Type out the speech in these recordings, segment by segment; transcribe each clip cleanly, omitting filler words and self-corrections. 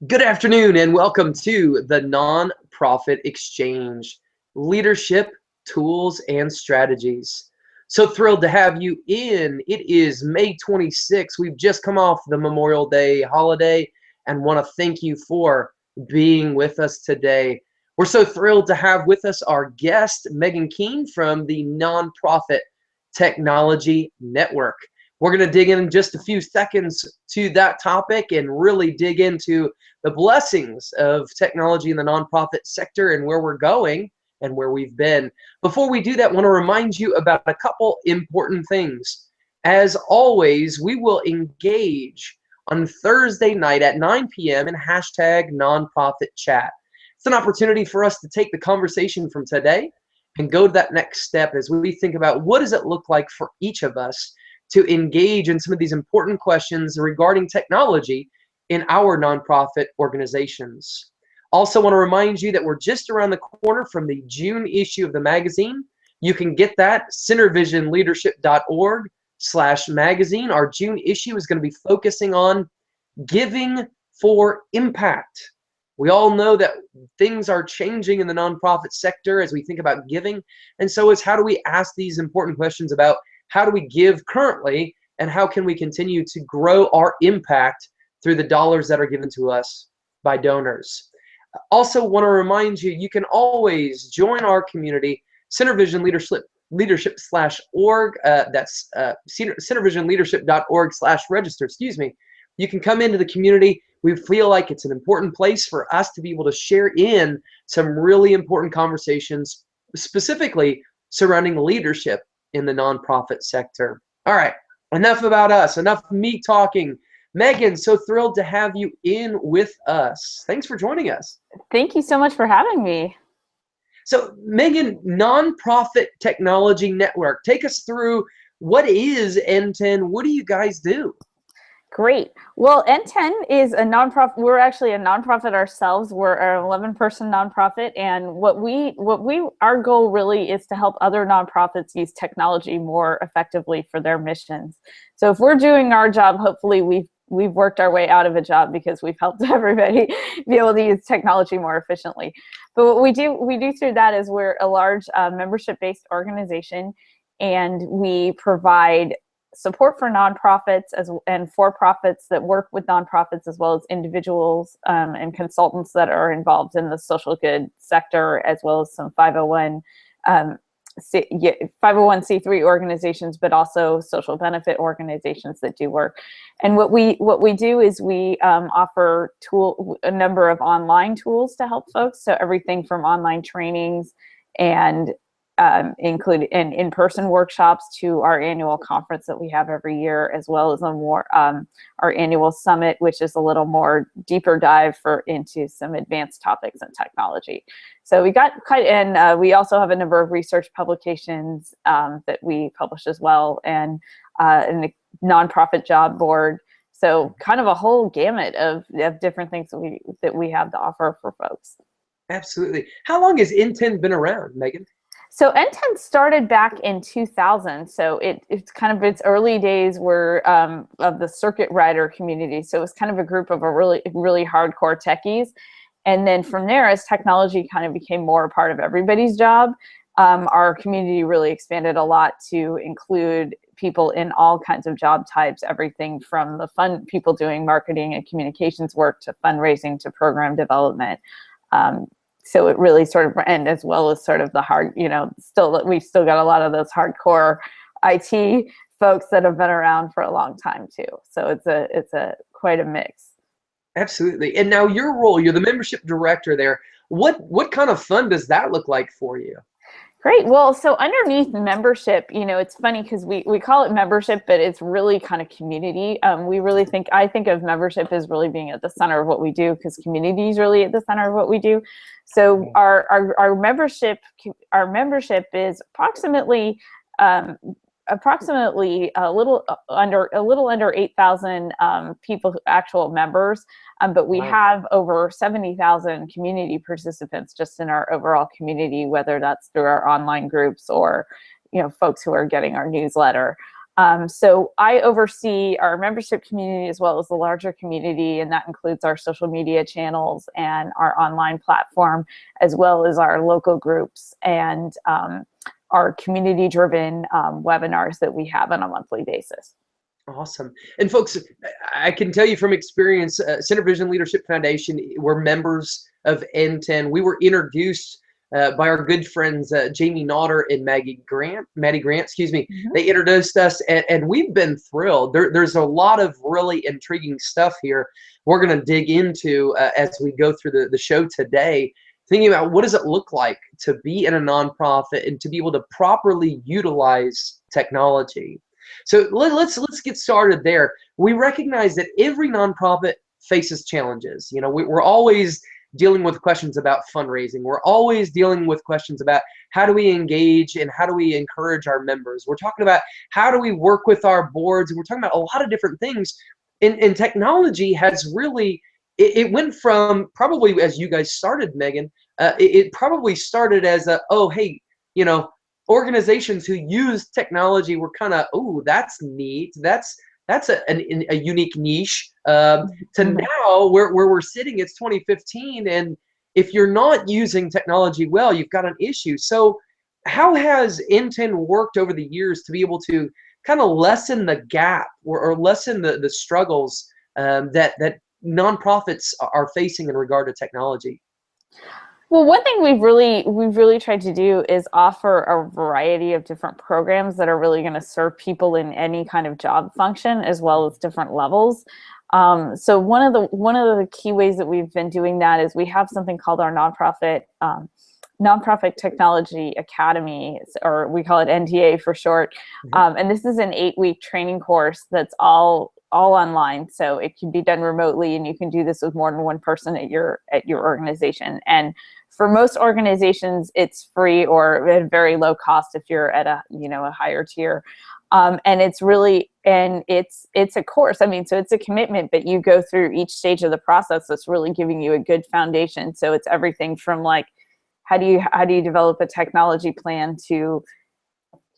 Good afternoon and welcome to the Nonprofit Exchange, Leadership, Tools, and Strategies. So thrilled to have you in. It is May 26th. We've just come off the Memorial Day holiday and want to thank you for being with us today. We're so thrilled to have with us our guest, Megan Keene from the Nonprofit Technology Network. We're going to dig in just a few seconds to that topic and really dig into the blessings of technology in the nonprofit sector and where we're going and where we've been. Before we do that, I want to remind you about a couple important things. As always, we will engage on Thursday night at 9 p.m. in hashtag nonprofit chat. It's an opportunity for us to take the conversation from today and go to that next step as we think about what does it look like for each of us to engage in some of these important questions regarding technology in our nonprofit organizations. Also want to remind you that we're just around the corner from the June issue of the magazine. You can get that, centervisionleadership.org/magazine. Our June issue is going to be focusing on giving for impact. We all know that things are changing in the nonprofit sector as we think about giving, and so it's how do we ask these important questions about how do we give currently, and how can we continue to grow our impact through the dollars that are given to us by donors. Also want to remind you, you can always join our community, Center Vision Leadership/org. That's centervisionleadership.org/register. Excuse me. You can come into the community. We feel like it's an important place for us to be able to share in some really important conversations, specifically surrounding leadership in the nonprofit sector. All right, enough about us, enough me talking. Megan, so thrilled to have you in with us. Thanks for joining us. Thank you so much for having me. So Megan, Nonprofit Technology Network, take us through what is NTEN? What do you guys do? Great. Well, NTEN is a nonprofit. We're actually a nonprofit ourselves. We're an 11-person nonprofit, and our goal really is to help other nonprofits use technology more effectively for their missions. So if we're doing our job, hopefully we've worked our way out of a job because we've helped everybody be able to use technology more efficiently. But what we do through that is we're a large membership-based organization, and we provide support for nonprofits and for-profits that work with nonprofits, as well as individuals and consultants that are involved in the social good sector, as well as some 501c3 organizations, but also social benefit organizations that do work. And what we do is we offer a number of online tools to help folks. So everything from online trainings and include in-person workshops to our annual conference that we have every year, as well as our annual summit, which is a little more deeper dive into some advanced topics in technology. So we also have a number of research publications that we publish as well, and the nonprofit job board. So kind of a whole gamut of different things that we have to offer for folks. Absolutely. How long has NTEN been around, Megan? So NTEN started back in 2000. So it's kind of its early days were of the circuit rider community. So it was kind of a group of really hardcore techies. And then from there, as technology kind of became more a part of everybody's job, our community really expanded a lot to include people in all kinds of job types, everything from the fun people doing marketing and communications work to fundraising to program development. So it really sort of, and as well as sort of the hard, we've still got a lot of those hardcore IT folks that have been around for a long time too. So it's quite a mix. Absolutely. And now your role, you're the membership director there. What kind of fun does that look like for you? Great. Well, so underneath membership, it's funny because we call it membership, but it's really kind of community. I think of membership as really being at the center of what we do, because community is really at the center of what we do. So our membership is approximately a little under 8,000 people, actual members, but we have over 70,000 community participants just in our overall community, whether that's through our online groups or folks who are getting our newsletter. So I oversee our membership community as well as the larger community, and that includes our social media channels and our online platform, as well as our local groups and our community-driven webinars that we have on a monthly basis. Awesome. And folks, I can tell you from experience, Center Vision Leadership Foundation, we're members of NTEN. We were introduced by our good friends Jamie Nodder and Maddie Grant, excuse me. Mm-hmm. They introduced us, and we've been thrilled. There's a lot of really intriguing stuff here we're going to dig into as we go through the show today, thinking about what does it look like to be in a nonprofit and to be able to properly utilize technology. So let's get started there. We recognize that every nonprofit faces challenges. You know, we're always dealing with questions about fundraising. We're always dealing with questions about how do we engage and how do we encourage our members. We're talking about how do we work with our boards, and we're talking about a lot of different things. And technology has really, it went from probably, as you guys started, Megan, it probably started as a, oh, hey, you know, organizations who use technology were kind of, oh, that's neat. That's a unique niche. To now, where we're sitting, it's 2015, and if you're not using technology well, you've got an issue. So how has NTEN worked over the years to be able to kind of lessen the gap or lessen the struggles that nonprofits are facing in regard to technology? Well, one thing we've really tried to do is offer a variety of different programs that are really going to serve people in any kind of job function, as well as different levels. So one of the key ways that we've been doing that is we have something called our Nonprofit Technology Academy, or we call it NTA for short. And this is an 8-week training course that's all online, so it can be done remotely, and you can do this with more than one person at your organization. And for most organizations, it's free or at very low cost if you're at a higher tier. And it's really, and it's a course. I mean, so it's a commitment, but you go through each stage of the process that's really giving you a good foundation. So it's everything from like, how do you develop a technology plan, to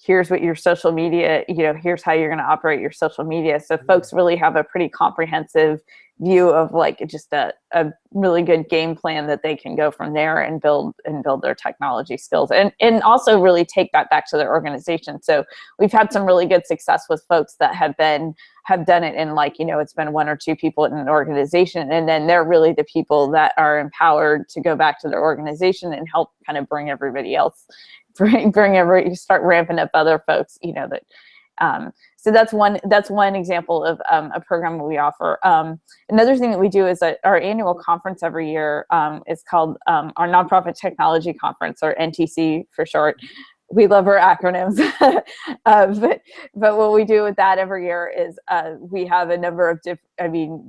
here's what your social media, here's how you're going to operate your social media. So folks really have a pretty comprehensive view of like just a really good game plan that they can go from there and build their technology skills, and also really take that back to their organization. So we've had some really good success with folks that have done it in, like, it's been 1 or 2 people in an organization, and then they're really the people that are empowered to go back to their organization and help kind of bring everybody else, start ramping up other folks, so that's one example of a program that we offer. Another thing that we do is our annual conference every year is called our Nonprofit Technology Conference, or NTC for short. We love our acronyms, but what we do with that every year is we have a number of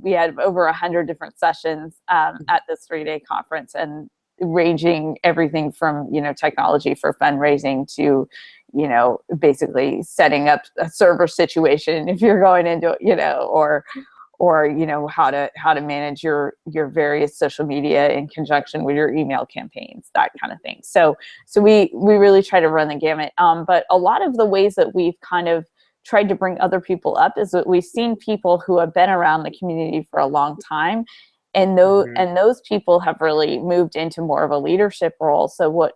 we had over 100 different sessions at this 3-day conference, and ranging everything from technology for fundraising to basically setting up a server situation if you're going into or how to manage your various social media in conjunction with your email campaigns, that kind of thing. So we really try to run the gamut. But a lot of the ways that we've kind of tried to bring other people up is that we've seen people who have been around the community for a long time, and those people have really moved into more of a leadership role. So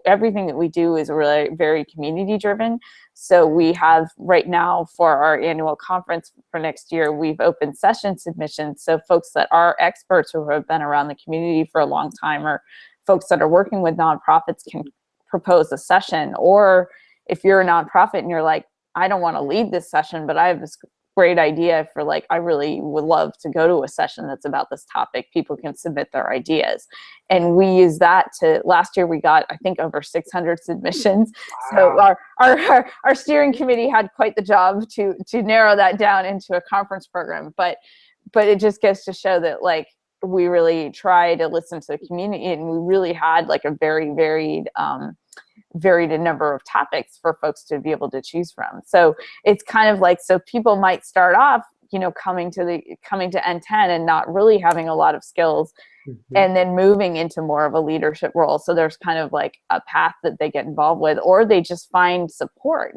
everything that we do is really very community driven. So we have right now, for our annual conference for next year, we've opened session submissions. So folks that are experts who have been around the community for a long time, or folks that are working with nonprofits, can propose a session. Or if you're a nonprofit and you're like, I don't want to lead this session, but I have this great idea for, like, I really would love to go to a session that's about this topic, people can submit their ideas. And we use that last year we got, I think, over 600 submissions. Wow. So our steering committee had quite the job to narrow that down into a conference program. But it just goes to show that, like, we really try to listen to the community, and we really had like a very varied number of topics for folks to be able to choose from. So it's kind of like, so people might start off, coming to NTEN and not really having a lot of skills, and then moving into more of a leadership role. So there's kind of like a path that they get involved with, or they just find support.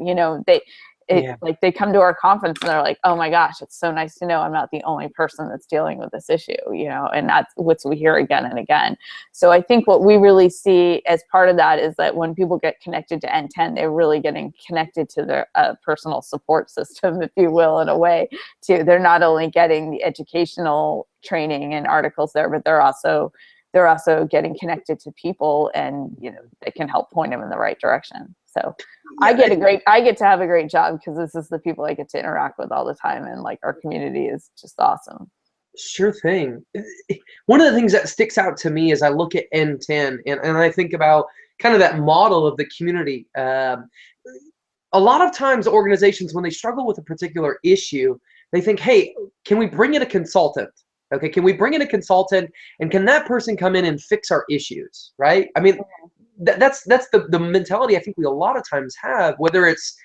Yeah. like they come to our conference and they're like, oh my gosh, it's so nice to know I'm not the only person that's dealing with this issue, you know, and that's what we hear again and again. So I think what we really see as part of that is that when people get connected to NTEN, they're really getting connected to their personal support system, if you will, in a way too. They're not only getting the educational training and articles there, but they're also getting connected to people, and you know, that can help point them in the right direction. So I Yeah. get to have a great job because this is the people I get to interact with all the time, and like our community is just awesome. Sure thing. One of the things that sticks out to me as I look at N10 and I think about kind of that model of the community. A lot of times organizations, when they struggle with a particular issue, they think, hey, can we bring in a consultant? Okay, can we bring in a consultant, and can that person come in and fix our issues, right? I mean, that's the mentality I think we a lot of times have, whether it's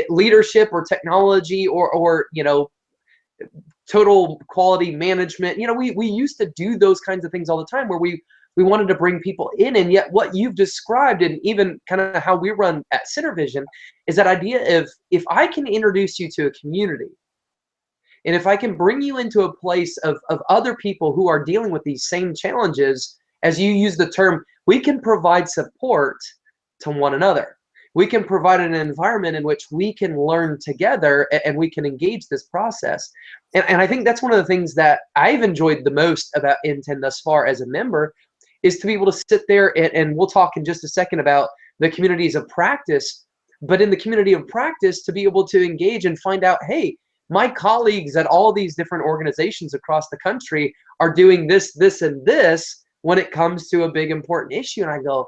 leadership or technology or you know, total quality management. You know, we used to do those kinds of things all the time where we wanted to bring people in, and yet what you've described and even kind of how we run at Center Vision is that idea of, if I can introduce you to a community, and if I can bring you into a place of other people who are dealing with these same challenges, as you use the term, we can provide support to one another. We can provide an environment in which we can learn together, and we can engage this process. And I think that's one of the things that I've enjoyed the most about NTEN thus far as a member, is to be able to sit there, and we'll talk in just a second about the communities of practice, but in the community of practice, to be able to engage and find out, hey, my colleagues at all these different organizations across the country are doing this, this, and this when it comes to a big important issue. And I go,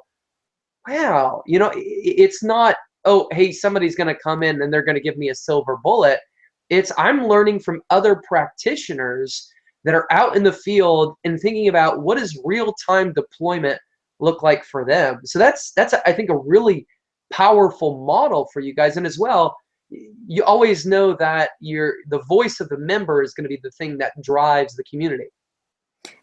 wow, you know, it's not, oh, hey, somebody's going to come in and they're going to give me a silver bullet. It's, I'm learning from other practitioners that are out in the field and thinking about what does real-time deployment look like for them. So that's I think a really powerful model for you guys. And as well, you always know that the voice of the member is going to be the thing that drives the community.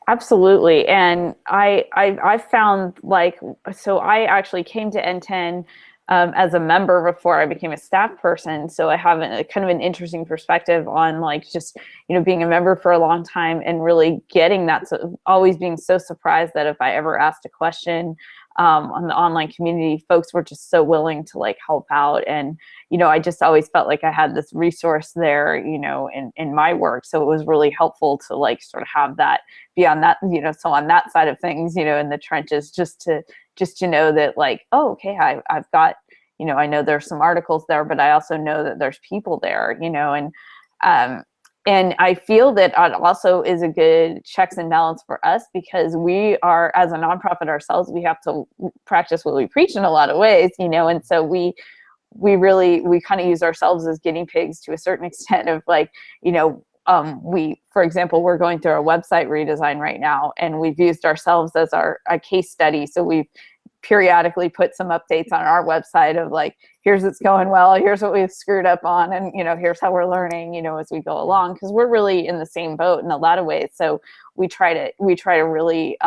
Absolutely. And I found, like, so I actually came to NTEN as a member before I became a staff person. So I have a kind of an interesting perspective on, like, just, you know, being a member for a long time and really getting that, so always being so surprised that if I ever asked a question on the online community, folks were just so willing to like help out. And, you know, I just always felt like I had this resource there, you know, in my work. So it was really helpful to like sort of have that, be on that, you know, so on that side of things, you know, in the trenches, just to know that, like, oh, okay, I've got, you know, I know there's some articles there, but I also know that there's people there, you know, and I feel that it also is a good checks and balance for us, because we are, as a nonprofit ourselves, we have to practice what we preach in a lot of ways, you know, and so we kind of use ourselves as guinea pigs to a certain extent of, like, you know, for example, we're going through a website redesign right now, and we've used ourselves as a case study. So we've periodically put some updates on our website of, like, here's what's going well, here's what we've screwed up on, and, you know, here's how we're learning, you know, as we go along, because we're really in the same boat in a lot of ways. So we try to really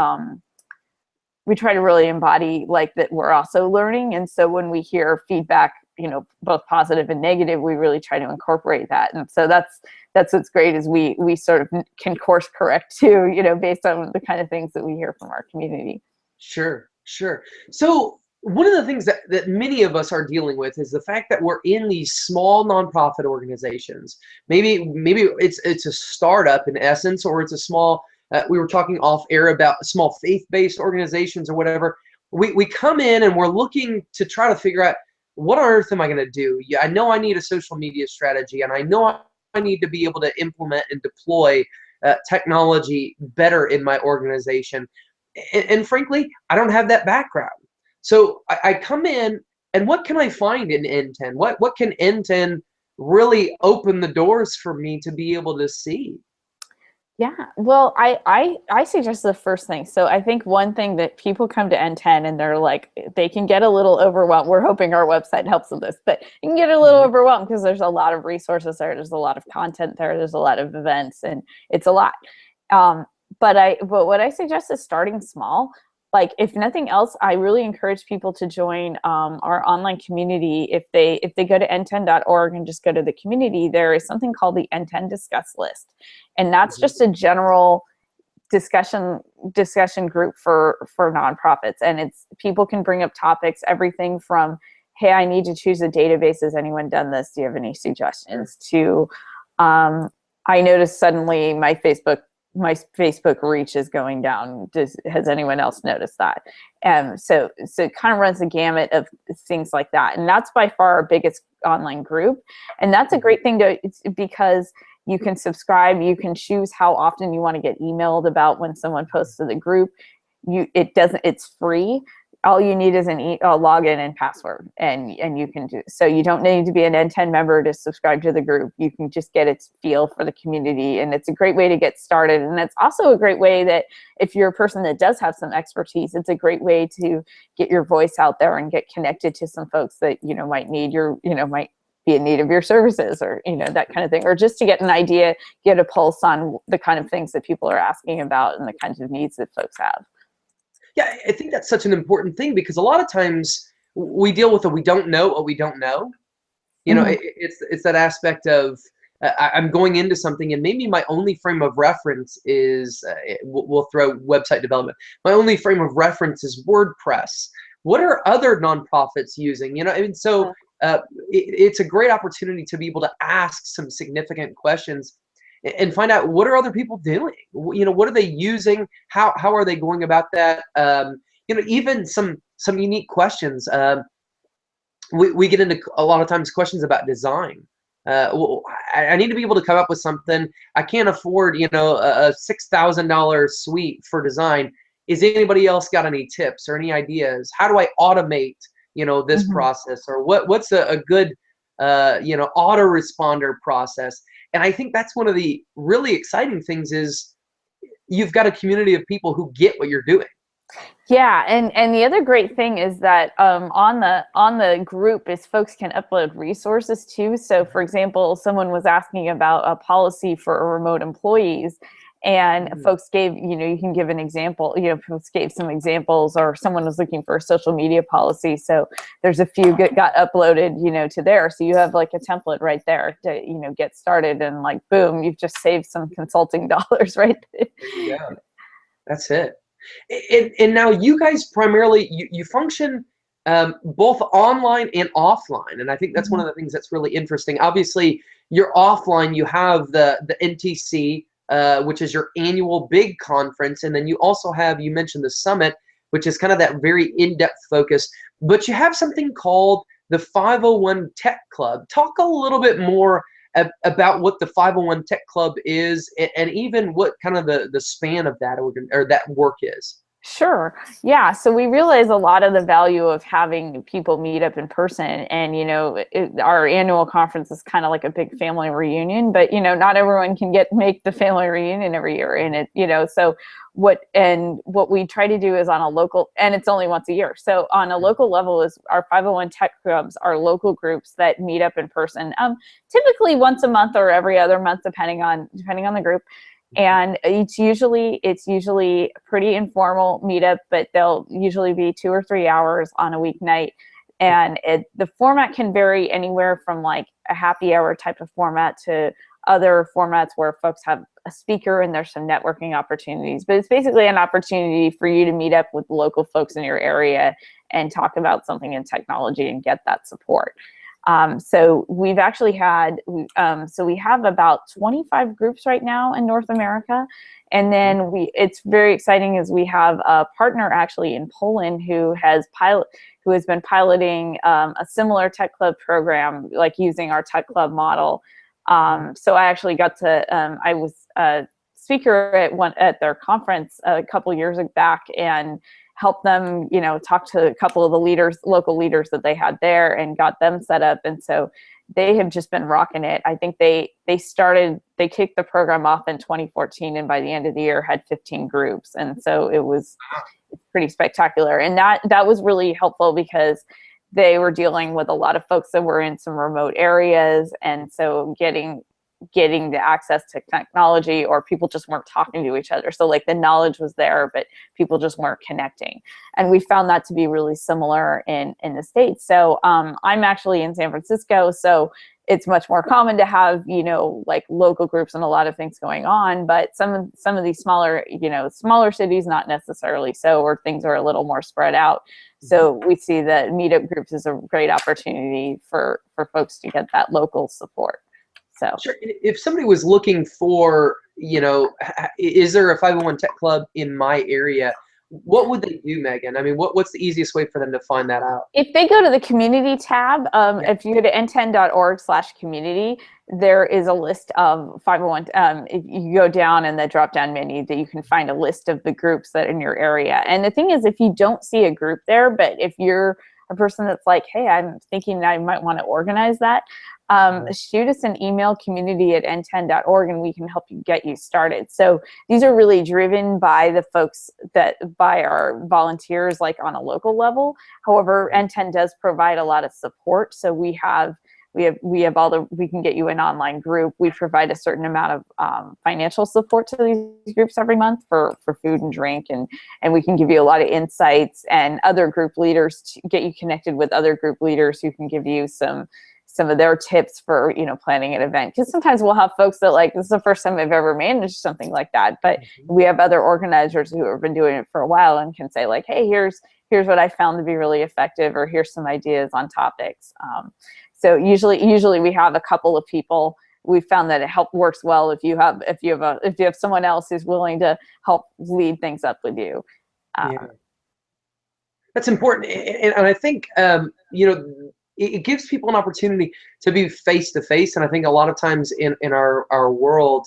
embody, like, that we're also learning. And so when we hear feedback, you know, both positive and negative, we really try to incorporate that. And so that's what's great, is we sort of can course correct too, you know, based on the kind of things that we hear from our community. Sure, sure. So one of the things that many of us are dealing with is the fact that we're in these small nonprofit organizations. Maybe it's a startup in essence, or it's a small, we were talking off air about small faith-based organizations or whatever. We come in and we're looking to try to figure out, what on earth am I going to do? Yeah, I know I need a social media strategy, and I know I need to be able to implement and deploy technology better in my organization. And frankly, I don't have that background. So I come in, and what can I find in NTEN? What can NTEN really open the doors for me to be able to see? Yeah, well, I suggest the first thing. So I think one thing that people come to NTEN and they're like, they can get a little overwhelmed. We're hoping our website helps with this, but you can get a little overwhelmed because there's a lot of resources there. There's a lot of content there. There's a lot of events, and it's a lot. But what I suggest is starting small. like, if nothing else, I really encourage people to join our online community. If they go to NTEN.org and just go to the community, there is something called the NTEN Discuss List. And that's just a general discussion group for nonprofits. And it's, people can bring up topics, everything from, hey, I need to choose a database. Has anyone done this? Do you have any suggestions? To, I noticed suddenly my Facebook reach is going down. Has anyone else noticed that? So it kind of runs the gamut of things like that. And that's by far our biggest online group. And that's a great thing because you can subscribe, you can choose how often you want to get emailed about when someone posts to the group. It's free. All you need is a login and password, and you can do, so you don't need to be an NTEN member to subscribe to the group. You can just get its feel for the community, and it's a great way to get started. And it's also a great way that if you're a person that does have some expertise, it's a great way to get your voice out there and get connected to some folks that, might need might be in need of your services, or, that kind of thing, or just to get an idea, get a pulse on the kind of things that people are asking about and the kinds of needs that folks have. Yeah, I think that's such an important thing, because a lot of times we deal with we don't know what we don't know. It's that aspect of I'm going into something, and maybe my only frame of reference is we'll throw website development. My only frame of reference is WordPress. What are other nonprofits using? And so it's a great opportunity to be able to ask some significant questions and find out, what are other people doing? What are they using? How are they going about that? Even some unique questions. We get into a lot of times questions about design. I need to be able to come up with something. I can't afford, a $6,000 suite for design. Is anybody else got any tips or any ideas? How do I automate, this process? Or what's a good, autoresponder process? And I think that's one of the really exciting things, is you've got a community of people who get what you're doing. Yeah, and the other great thing is that on the group is folks can upload resources too. So, for example, someone was asking about a policy for remote employees, and folks gave, you can give an example, folks gave some examples, or someone was looking for a social media policy. So there's a few got uploaded, to there. So you have like a template right there to, get started, and like, boom, you've just saved some consulting dollars right there. Yeah, that's it. And now you guys primarily, you function both online and offline. And I think that's one of the things that's really interesting. Obviously, you're offline, you have the NTC, which is your annual big conference. And then you also have, you mentioned the summit, which is kind of that very in-depth focus. But you have something called the 501 Tech Club. Talk a little bit more about what the 501 Tech Club is, and even what kind of the span of that or that work is. Sure. Yeah. So we realize a lot of the value of having people meet up in person, and, our annual conference is kind of like a big family reunion, but, not everyone can make the family reunion every year. And so what we try to do is on a local, and it's only once a year. So on a local level is our 501 Tech Clubs, are local groups that meet up in person, typically once a month or every other month, depending on the group. And it's usually a pretty informal meetup, but they'll usually be 2 or 3 hours on a weeknight. And the format can vary anywhere from like a happy hour type of format to other formats where folks have a speaker and there's some networking opportunities. But it's basically an opportunity for you to meet up with local folks in your area and talk about something in technology and get that support. So we've actually had, we have about 25 groups right now in North America. And then it's very exciting, is we have a partner actually in Poland who has been piloting a similar Tech Club program, like using our Tech Club model. So I actually got to, I was a speaker at their conference a couple years back, and help them, talk to a couple of the local leaders that they had there, and got them set up. And so they have just been rocking it. I think they kicked the program off in 2014, and by the end of the year had 15 groups. And so it's pretty spectacular. And that was really helpful, because they were dealing with a lot of folks that were in some remote areas. And so getting getting the access to technology, or people just weren't talking to each other. So like the knowledge was there, but people just weren't connecting. And we found that to be really similar in the States. So I'm actually in San Francisco, so it's much more common to have, you know, like local groups and a lot of things going on, but some of these smaller, you know, smaller cities, not necessarily so, or things are a little more spread out. So we see that meetup groups is a great opportunity for folks to get that local support. So sure. If somebody was looking for, you know, is there a 501 tech club in my area? What would they do, Megan? I mean, what's the easiest way for them to find that out? if they go to the community tab, if you go to nten.org/community, there is a list of 501. If you go down in the drop-down menu, that you can find a list of the groups that are in your area. And the thing is, if you don't see a group there, but if you're a person that's like, hey, I'm thinking I might want to organize that, shoot us an email, community@nten.org, and we can help you get you started. So these are really driven by the folks by our volunteers, like on a local level. However, NTEN does provide a lot of support. So we can get you an online group. We provide a certain amount of financial support to these groups every month for food and drink, and we can give you a lot of insights and other group leaders to get you connected with other group leaders who can give you some of their tips for, you know, planning an event. Because sometimes we'll have folks that like, this is the first time I've ever managed something like that, but we have other organizers who have been doing it for a while and can say like, hey, here's what I found to be really effective, or here's some ideas on topics. So usually we have a couple of people. We found that it works well if you have someone else who's willing to help lead things up with you. Yeah. That's important, and I think you know, it gives people an opportunity to be face to face. And I think a lot of times in our world,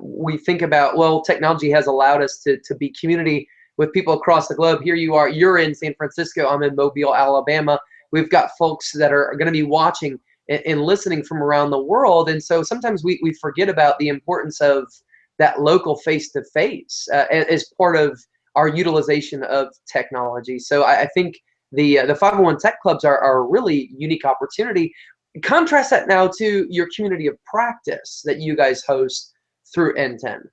we think about, well, technology has allowed us to be community with people across the globe. Here you are, you're in San Francisco, I'm in Mobile, Alabama. We've got folks that are going to be watching and listening from around the world. And so sometimes we forget about the importance of that local face-to-face as part of our utilization of technology. So I think the 501 tech clubs are a really unique opportunity. Contrast that now to your community of practice that you guys host through NTEN.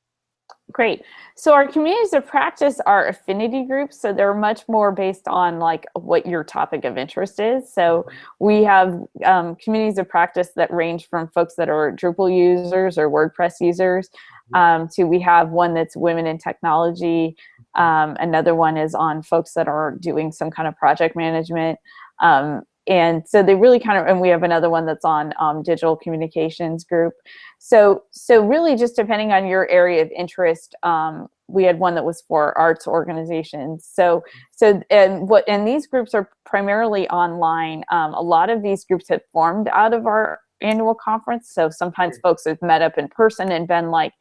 Great. So our communities of practice are affinity groups. So they're much more based on like what your topic of interest is. So we have communities of practice that range from folks that are Drupal users or WordPress users to we have one that's women in technology. Another one is on folks that are doing some kind of project management. And so they really kind of, and we have another one that's on digital communications group. So really just depending on your area of interest, we had one that was for arts organizations. And these groups are primarily online. A lot of these groups have formed out of our annual conference. So sometimes folks have met up in person and been like,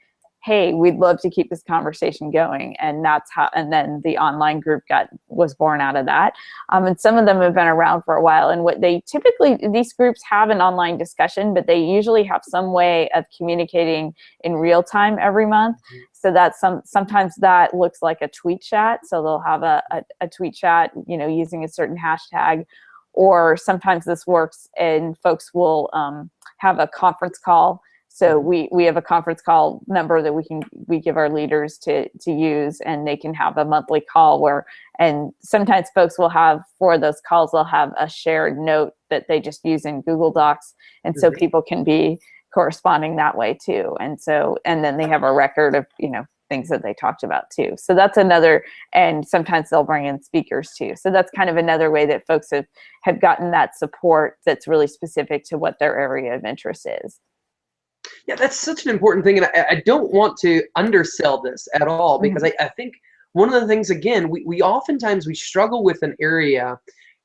hey, we'd love to keep this conversation going. And that's how, and then the online group was born out of that. And some of them have been around for a while. And what they typically, these groups have an online discussion, but they usually have some way of communicating in real time every month. So that sometimes that looks like a tweet chat. So they'll have a tweet chat, you know, using a certain hashtag. Or sometimes this works and folks will have a conference call. So we have a conference call number that we give our leaders to use, and they can have a monthly call and sometimes folks will have, for those calls, they'll have a shared note that they just use in Google Docs. And so people can be corresponding that way too. And then they have a record of, you know, things that they talked about too. So that's another, and sometimes they'll bring in speakers too. So that's kind of another way that folks have gotten that support that's really specific to what their area of interest is. Yeah, that's such an important thing, and I don't want to undersell this at all, because I think one of the things, again, we oftentimes we struggle with an area,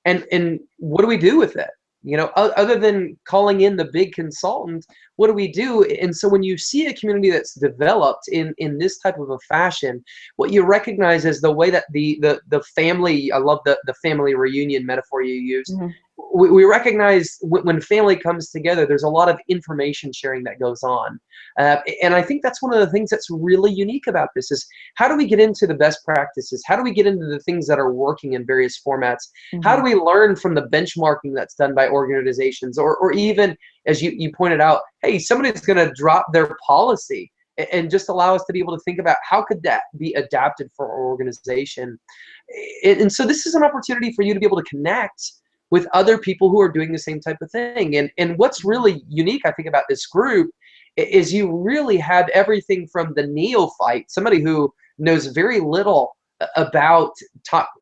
and what do we do with it? You know, other than calling in the big consultant, what do we do? And so when you see a community that's developed in this type of a fashion, what you recognize is the way that the family, I love the family reunion metaphor you used, we recognize when family comes together, there's a lot of information sharing that goes on. And I think that's one of the things that's really unique about this is how do we get into the best practices? How do we get into the things that are working in various formats? How do we learn from the benchmarking that's done by organizations? Or even, as you pointed out, hey, somebody's going to drop their policy and just allow us to be able to think about how could that be adapted for our organization. And so this is an opportunity for you to be able to connect with other people who are doing the same type of thing. And what's really unique, I think, about this group is you really have everything from the neophyte, somebody who knows very little about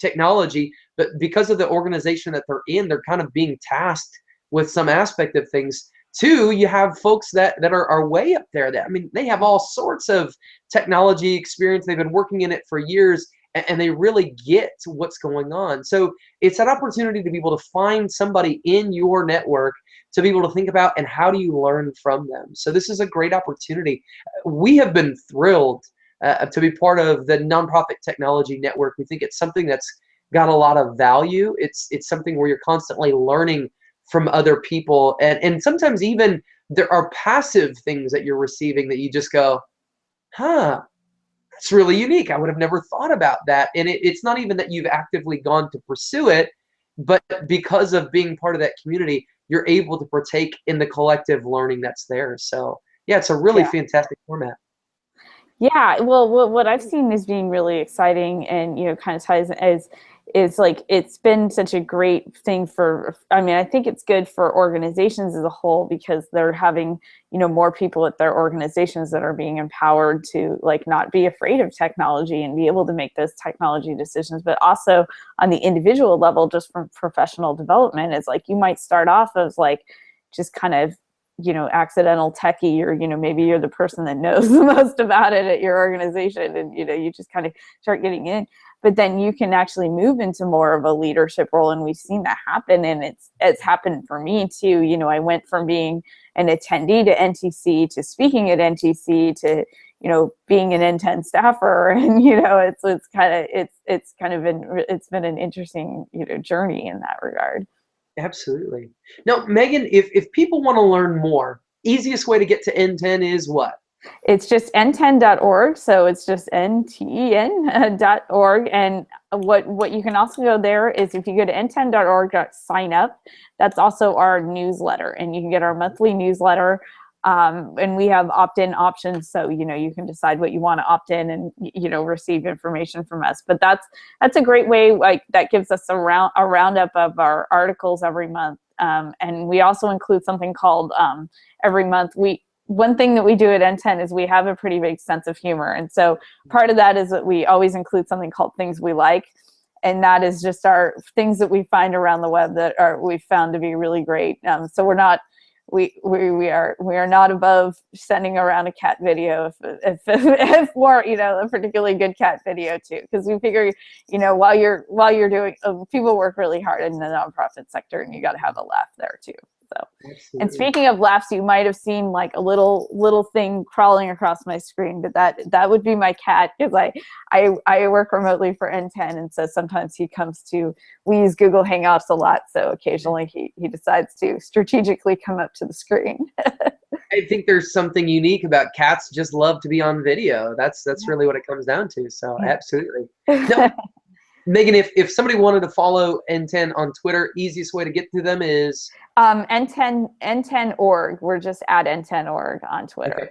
technology, but because of the organization that they're in, they're kind of being tasked with some aspect of things. Two, you have folks that are way up there. That, I mean, they have all sorts of technology experience. They've been working in it for years, and they really get what's going on. So it's an opportunity to be able to find somebody in your network to be able to think about, and how do you learn from them. So this is a great opportunity. We have been thrilled to be part of the Nonprofit Technology Network. We think it's something that's got a lot of value. It's something where you're constantly learning from other people, and sometimes even there are passive things that you're receiving that you just go, huh, that's really unique. I would have never thought about that. And it's not even that you've actively gone to pursue it, but because of being part of that community, you're able to partake in the collective learning that's there. So yeah, it's a really fantastic format. Yeah, well, what I've seen as being really exciting, and kind of ties is like it's been such a great thing for. I mean, I think it's good for organizations as a whole because they're having more people at their organizations that are being empowered to like not be afraid of technology and be able to make those technology decisions. But also on the individual level, just from professional development, it's like you might start off as like just kind of accidental techie, or maybe you're the person that knows the most about it at your organization, and you just kind of start getting in, but then you can actually move into more of a leadership role. And we've seen that happen, and it's happened for me too. I went from being an attendee to NTC to speaking at NTC to being an NTEN staffer, and it's been an interesting journey in that regard. Absolutely. Now, Megan, if people want to learn more, easiest way to get to NTEN is what? It's just nten.org, so it's just nten.org. And what you can also go there is if you go to nten.org, sign up. That's also our newsletter, and you can get our monthly newsletter. And we have opt-in options, so you can decide what you want to opt in and receive information from us. But that's a great way. Like that gives us a roundup of our articles every month, and we also include something called every month. One thing that we do at NTEN is we have a pretty big sense of humor, and so part of that is that we always include something called things we like. And that is just our things that we find around the web that we found to be really great. So we're not. We are not above sending around a cat video if or a particularly good cat video too, because we figure while you're doing people work really hard in the nonprofit sector, and you got to have a laugh there too. So, and speaking of laughs, you might have seen like a little thing crawling across my screen, but that would be my cat, because I work remotely for NTEN, and so sometimes we use Google Hangouts a lot, so occasionally he decides to strategically come up to the screen. I think there's something unique about cats just love to be on video. That's really what it comes down to. So absolutely. Now, Megan, if somebody wanted to follow NTEN on Twitter, easiest way to get to them is NTEN.org. We're just at NTEN.org on Twitter. Okay.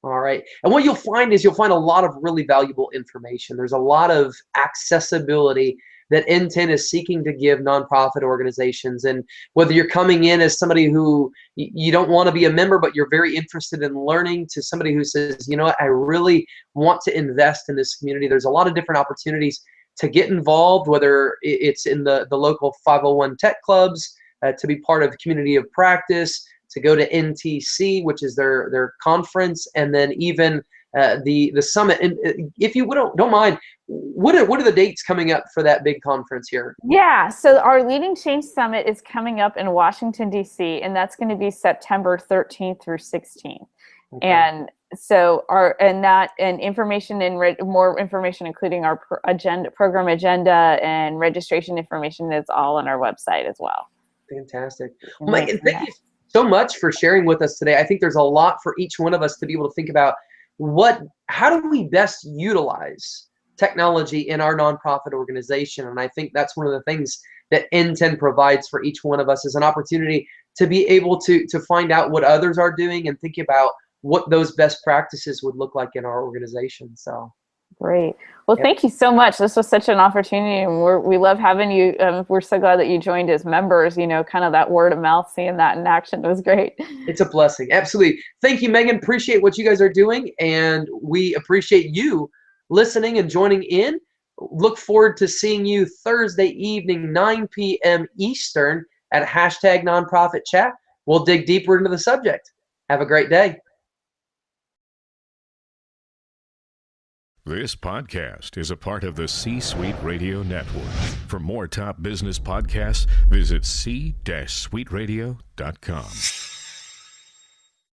All right. And what you'll find is you'll find a lot of really valuable information. There's a lot of accessibility that NTEN is seeking to give nonprofit organizations. And whether you're coming in as somebody who you don't want to be a member, but you're very interested in learning, to somebody who says, you know what, I really want to invest in this community. There's a lot of different opportunities to get involved, whether it's in the local 501 tech clubs, to be part of community of practice, to go to NTC, which is their conference, and then even the summit. And if you don't mind, what are the dates coming up for that big conference here? Yeah, so our Leading Change Summit is coming up in Washington, D.C., and that's going to be September 13th through 16th. Okay. And so information and more information, including our program agenda and registration information, is all on our website as well. Fantastic. and Well, learn Megan, from thank that. you so much for sharing with us today. I think there's a lot for each one of us to be able to think about how do we best utilize technology in our nonprofit organization? And I think that's one of the things that NTEN provides for each one of us is an opportunity to be able to find out what others are doing and think about what those best practices would look like in our organization. So Great. Well, yeah, thank you so much. This was such an opportunity, and we love having you. We're so glad that you joined as members. You know, kind of that word of mouth, seeing that in action was great. it's a blessing. Absolutely. Thank you, Megan. Appreciate what you guys are doing, and we appreciate you listening and joining in. Look forward to seeing you Thursday evening, 9 p.m. Eastern at hashtag nonprofit chat. We'll dig deeper into the subject. Have a great day. This podcast is a part of the C-Suite Radio Network. For more top business podcasts, visit c-suiteradio.com.